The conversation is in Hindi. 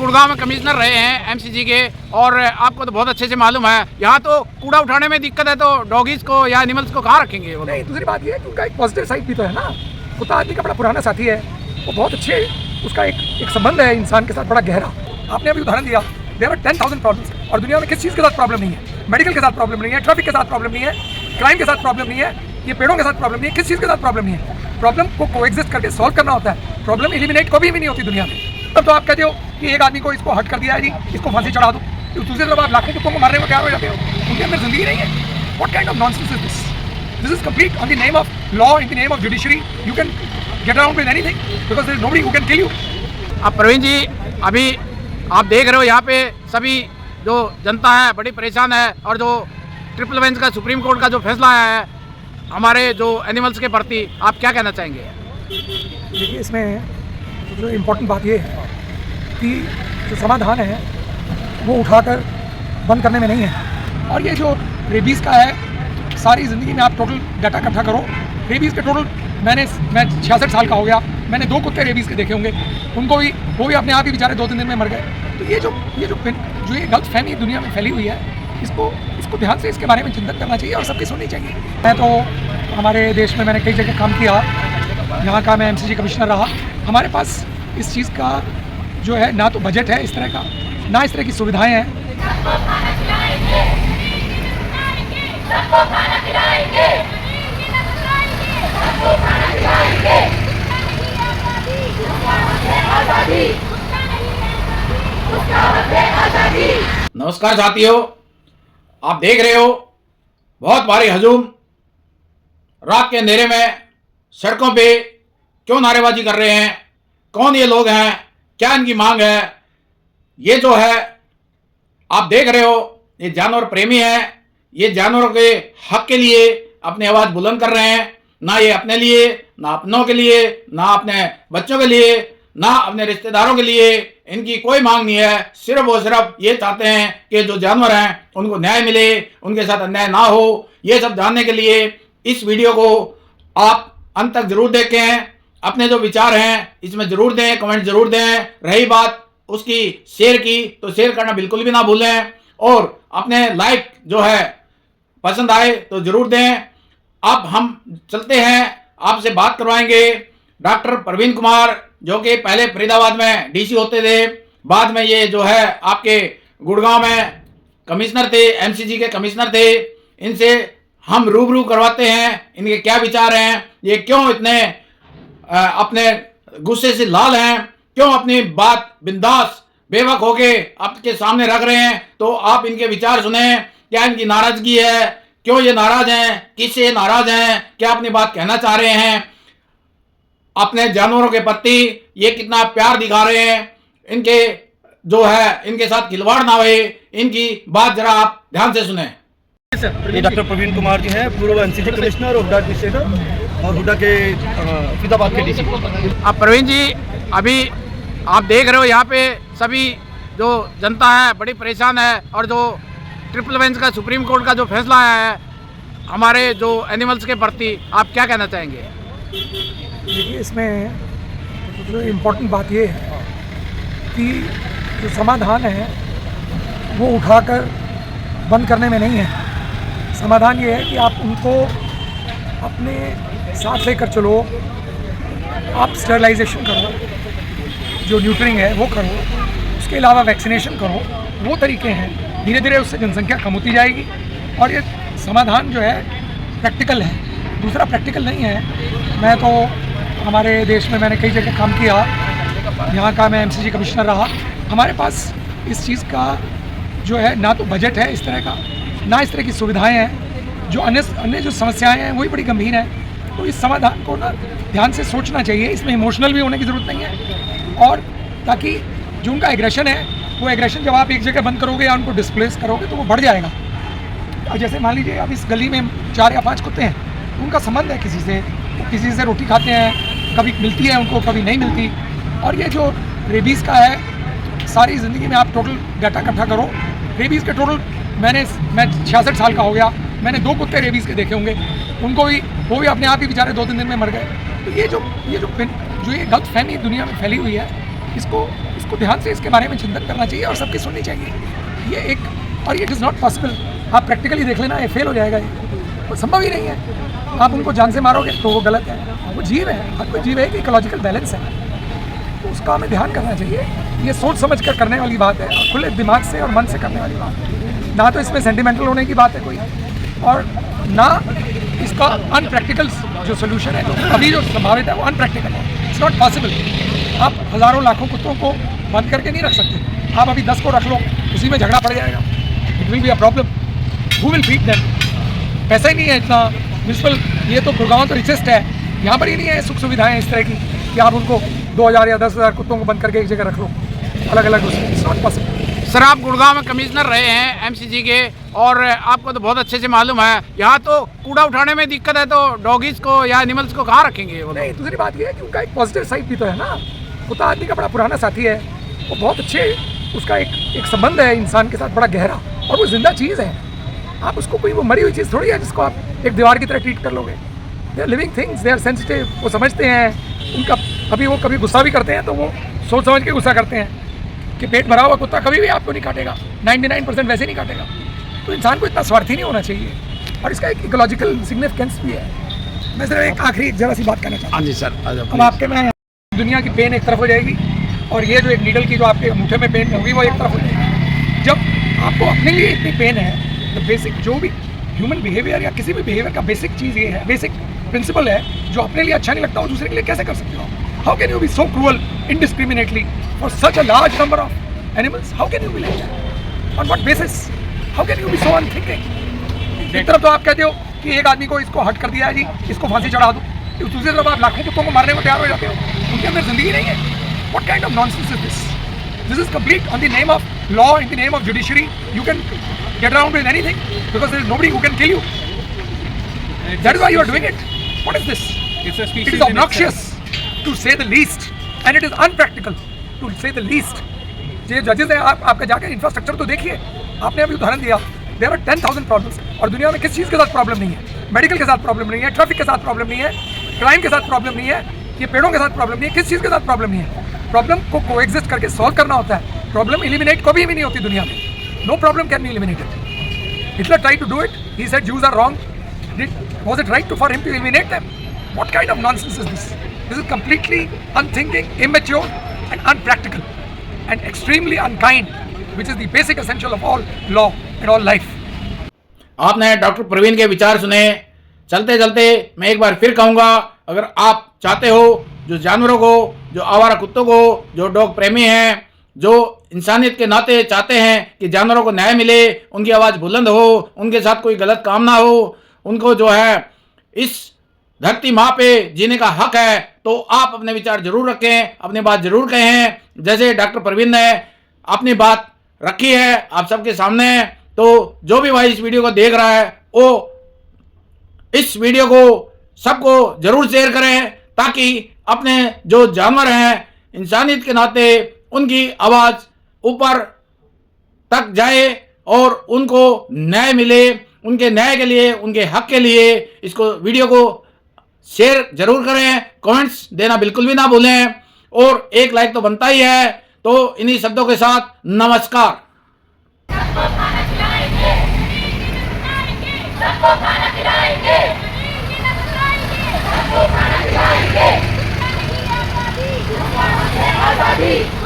गुड़गांव में कमिश्नर रहे हैं एमसीजी के, और आपको तो बहुत अच्छे से मालूम है यहाँ तो कूड़ा उठाने में दिक्कत है, तो डॉगीज को या एनिमल्स को कहाँ रखेंगे वो? नहीं, दूसरी बात ये है कि उनका एक पॉजिटिव साइड भी तो है ना। कुत्ता आदमी का बड़ा पुराना साथी है, वो बहुत अच्छे, उसका एक संबंध है इंसान के साथ बड़ा गहरा। आपने अभी उदाहरण दिया, देयर आर 10,000 प्रॉब्लम्स, और दुनिया में किस चीज़ के साथ प्रॉब्लम नहीं है? मेडिकल के साथ प्रॉब्लम नहीं है, ट्रैफिक के साथ प्रॉब्लम नहीं है, क्राइम के साथ प्रॉब्लम नहीं है, ये पेड़ों के साथ प्रॉब्लम नहीं है, किस चीज़ के साथ प्रॉब्लम नहीं है? प्रॉब्लम को कोएग्जिस्ट करके सॉल्व करना होता है। प्रॉब्लम एलिमिनेट कभी भी नहीं होती दुनिया में। तब तो आप कहते हो कि एक आदमी को इसको हट कर दिया है जी, इसको फांसी चढ़ा दो, तो दूसरी तरफ आप लाखों कुत्तों को मारने में तैयार हो जाते हो। उनके अंदर जिंदगी नहीं है। What kind of nonsense is this? This is complete on the name of law, in the name of judiciary. You can get around with anything because there is nobody who can kill you. अब प्रवीण जी, अभी आप देख रहे हो यहाँ पे सभी जो जनता है बड़ी परेशान है, और जो ट्रिपल बेंच का सुप्रीम कोर्ट का जो फैसला आया है हमारे जो एनिमल्स के प्रति, आप क्या कहना चाहेंगे? देखिए, इसमें जो इम्पोर्टेंट बात ये है कि जो समाधान है वो उठाकर बंद करने में नहीं है। और ये जो रेबीज़ का है, सारी ज़िंदगी में आप टोटल डाटा इकट्ठा करो, रेबीज़ के टोटल मैं 66 साल का हो गया, मैंने 2 कुत्ते रेबीज़ के देखे होंगे, उनको भी वो भी अपने आप ही बेचारे 2-3 दिन में मर गए। तो ये जो गलत फहमी दुनिया में फैली हुई है, इसको ध्यान से इसके बारे में चिंतन करना चाहिए और सबकी सुननी चाहिए। मैं तो हमारे देश में मैंने कई जगह काम किया, यहाँ का मैं एमसीजी कमिश्नर रहा। हमारे पास इस चीज़ का जो है ना तो बजट है इस तरह का, ना इस तरह की सुविधाएं हैं। नमस्कार साथियों, आप देख रहे हो बहुत भारी हजूम रात के अंधेरे में सड़कों पे क्यों नारेबाजी कर रहे हैं? कौन ये लोग हैं? क्या इनकी मांग है? ये जो है आप देख रहे हो, ये जानवर प्रेमी हैं, ये जानवरों के हक के लिए अपनी आवाज बुलंद कर रहे हैं। ना ये अपने लिए, ना अपनों के लिए, ना अपने बच्चों के लिए, ना अपने रिश्तेदारों के लिए इनकी कोई मांग नहीं है। सिर्फ और सिर्फ ये चाहते हैं कि जो जानवर हैं उनको न्याय मिले, उनके साथ अन्याय ना हो। ये सब जानने के लिए इस वीडियो को आप अंत तक जरूर देखें, अपने जो विचार हैं इसमें जरूर दें, कमेंट जरूर दें। रही बात उसकी शेयर की, तो शेयर करना बिल्कुल भी ना भूलें, और अपने लाइक जो है पसंद आए तो जरूर दें। अब हम चलते हैं, आपसे बात करवाएंगे डॉक्टर प्रवीण कुमार, जो कि पहले फरीदाबाद में डीसी होते थे, बाद में ये जो है आपके गुड़गांव में कमिश्नर थे, एमसीजी के कमिश्नर थे। इनसे हम रूबरू करवाते हैं, इनके क्या विचार हैं, ये क्यों इतने अपने गुस्से से लाल हैं, क्यों अपनी बात बिंदास बेवक होके आपके सामने रख रहे हैं। तो आप इनके विचार सुने, क्या इनकी नाराजगी है, क्यों ये नाराज हैं, किससे नाराज हैं, क्या अपनी बात कहना चाह रहे हैं, अपने जानवरों के प्रति ये कितना प्यार दिखा रहे हैं। इनके जो है इनके साथ खिलवाड़ ना होए, इनकी बात जरा आप ध्यान से सुने। ये डॉक्टर प्रवीण कुमार जी हैं, पूर्व एमसीजी कमिश्नर और हुड्डा एडमिनिस्ट्रेटर और हुड्डा के फरीदाबाद के डीसी। अब प्रवीण जी, अभी आप देख रहे हो यहाँ पे सभी जो जनता है बड़ी परेशान है, और जो ट्रिपल बेंच का सुप्रीम कोर्ट का जो फैसला आया है हमारे जो एनिमल्स के प्रति, आप क्या कहना चाहेंगे? देखिए, इसमें जो इम्पोर्टेंट बात ये है कि जो समाधान है वो उठाकर बंद करने में नहीं है। समाधान ये है कि आप उनको अपने साथ लेकर चलो, आप स्टरलाइजेशन करो, जो न्यूट्रिंग है वो करो, उसके अलावा वैक्सीनेशन करो, वो तरीके हैं। धीरे धीरे उससे जनसंख्या कम होती जाएगी, और ये समाधान जो है प्रैक्टिकल है, दूसरा प्रैक्टिकल नहीं है। मैं तो हमारे देश में मैंने कई जगह काम किया, यहाँ का मैं एमसीजी कमिश्नर रहा। हमारे पास इस चीज़ का जो है ना तो बजट है इस तरह का, ना इस तरह की सुविधाएं हैं। जो अन्य जो समस्याएं हैं वही बड़ी गंभीर हैं। तो इस समाधान को ना ध्यान से सोचना चाहिए, इसमें इमोशनल भी होने की ज़रूरत नहीं है, और ताकि जो उनका एग्रेशन है वो एग्रेशन जब आप एक जगह बंद करोगे या उनको डिस्प्लेस करोगे तो वो बढ़ जाएगा। जैसे मान लीजिए अब इस गली में 4 या 5 कुत्ते हैं, उनका संबंध है किसी से, वो किसी से रोटी खाते हैं, कभी मिलती है उनको, कभी नहीं मिलती। और ये जो रेबीज़ का है, सारी ज़िंदगी में आप टोटल डाटा इकट्ठा करो, रेबीज़ के टोटल मैं 66 साल का हो गया, मैंने 2 कुत्ते रेबीज़ के देखे होंगे, उनको भी वो भी अपने आप ही बेचारे 2-3 दिन में मर गए। तो ये गलत फहमी दुनिया में फैली हुई है, इसको सबको ध्यान से इसके बारे में चिंतन करना चाहिए और सबकी सुननी चाहिए। ये एक, और इट इज़ नॉट पॉसिबल, आप प्रैक्टिकली देख लेना, ये फेल हो जाएगा, ये वो संभव ही नहीं है। आप उनको जान से मारोगे तो वो गलत है। वो जीव है, हर कोई जीव है, एक इकोलॉजिकल बैलेंस है, तो उसका हमें ध्यान करना चाहिए। ये सोच समझ कर करने वाली बात है, और खुले दिमाग से और मन से करने वाली बात है। ना तो इसमें सेंटिमेंटल होने की बात है कोई, और ना इसका अनप्रैक्टिकल जो सोल्यूशन है, जो अभी जो संभावित है वो अनप्रैक्टिकल है। It's not possible. आप हज़ारों लाखों कुत्तों को बंद करके नहीं रख सकते। आप अभी 10 को रख लो, उसी में झगड़ा पड़ जाएगा, it will be a problem. Who will feed them? पैसा ही नहीं है इतना म्यूनसिपल, ये तो गुड़गांव तो रिचेस्ट है, यहाँ पर ही नहीं है सुख सुविधाएं इस तरह की कि आप उनको 2000 या 10,000 कुत्तों को बंद करके एक जगह रख लो अलग अलग। It's not possible. सर, आप गुड़गांव में कमिश्नर रहे हैं एमसीजी के, और आपको तो बहुत अच्छे से मालूम है, यहाँ तो कूड़ा उठाने में दिक्कत है, तो डॉगीज को या एनिमल्स को कहाँ रखेंगे वो? नहीं, दूसरी बात ये है कि उनका एक पॉजिटिव साइड भी तो है ना। कुत्ता आदमी का बड़ा पुराना साथी है, वो बहुत अच्छे, उसका एक संबंध है इंसान के साथ बड़ा गहरा, और वो जिंदा चीज़ है। आप उसको कोई वो मरी हुई चीज़ थोड़ी है जिसको आप एक दीवार की तरह ट्रीट कर लोगे। They are living things, they are sensitive, वो समझते हैं। उनका अभी वो कभी गुस्सा भी करते हैं तो वो सोच समझ के गुस्सा करते हैं कि पेट भरा हुआ कुत्ता कभी भी आपको नहीं काटेगा, 99% वैसे नहीं काटेगा। तो इंसान को इतना स्वार्थी नहीं होना चाहिए, और इसका एक इकोलॉजिकल सिग्निफिकेंस भी है। मैं सिर्फ एक आखिरी जरा सी बात कहना चाहता हूँ। हाँ जी सर। अब आपके में दुनिया की पेन एक तरफ हो जाएगी, और ये जो एक नीडल की जो आपके अंगूठे में पेन होगी वो एक तरफ हो जाएगी। जब आपको अपने लिए इतनी पेन है, तो बेसिक जो भी ह्यूमन बिहेवियर या किसी भी बिहेवियर का बेसिक चीज़ ये है, बेसिक प्रिंसिपल है, जो अपने लिए अच्छा नहीं लगता वो दूसरे के लिए कैसे कर सकते हो? How can you be so cruel indiscriminately for such a large number of animals? How can you be like that? On what basis? How can you be so unthinking? एक तरफ तो आप कहते हो कि एक आदमी को इसको हट कर दिया है जी, इसको फांसी चढ़ा दो, दूसरी तरफ आप लाखों कुत्तों को मारने को तैयार हो जाते हो, उनके अंदर जिंदगी नहीं है। What kind of nonsense is this? This is complete on the name of law, in the name of judiciary. You can get around with anything because there is nobody who can kill you. That is why you are doing it. What is this? It's a species. It is obnoxious to say the least, and it is unpractical to say the least. ये जजेस हैं, आप आपका जाकर इंफ्रास्ट्रक्चर तो देखिए। आपने अभी उदाहरण दिया, देयर आर 10,000 प्रॉब्लम्स, और दुनिया में किस चीज़ के साथ प्रॉब्लम नहीं है? मेडिकल के साथ प्रॉब्लम नहीं है, ट्रैफिक के साथ प्रॉब्लम नहीं है, क्राइम के साथ प्रॉब्लम नहीं है, ये पेड़ों के साथ प्रॉब्लम नहीं है, किस चीज़ के साथ प्रॉब्लम नहीं है? प्रॉब्लम को कोएग्जिस्ट करके सॉल्व करना होता है। प्रॉब्लम एलिमिनेट कभी भी नहीं होती दुनिया में। No problem can be eliminated. Hitler tried to do it, he said Jews are wrong. Was it right for him to eliminate them? What kind of nonsense is this? This is completely unthinking, immature and unpractical and extremely unkind, which is the basic essential of all law and all life. आपने डॉक्टर प्रवीण के विचार सुने। चलते चलते मैं एक बार फिर कहूँगा, अगर आप चाहते हो जो जानवरों को, जो आवारा कुत्तों को, जो डॉग प्रेमी हैं, जो इंसानियत के नाते चाहते हैं कि जानवरों को न्याय मिले, उनकी आवाज़ बुलंद हो, उनके साथ कोई गलत काम ना हो, उनको जो है इस धरती माँ पे जीने का हक है, तो आप अपने विचार जरूर रखें, अपनी बात जरूर कहें। जैसे डॉक्टर प्रवीण ने अपनी बात रखी है आप सबके सामने, तो जो भी भाई इस वीडियो को देख रहा है वो इस वीडियो को सबको जरूर शेयर करें, ताकि अपने जो जानवर हैं इंसानियत के नाते उनकी आवाज़ ऊपर तक जाए और उनको न्याय मिले। उनके न्याय के लिए, उनके हक के लिए इसको वीडियो को शेयर जरूर करें, कमेंट्स देना बिल्कुल भी ना भूलें, और एक लाइक तो बनता ही है। तो इन्हीं शब्दों के साथ नमस्कार। सबको खाना खिलाएंगे, सबको खाना खिलाएंगे, सबको खाना खिलाएंगे, आज़ादी, आज़ादी।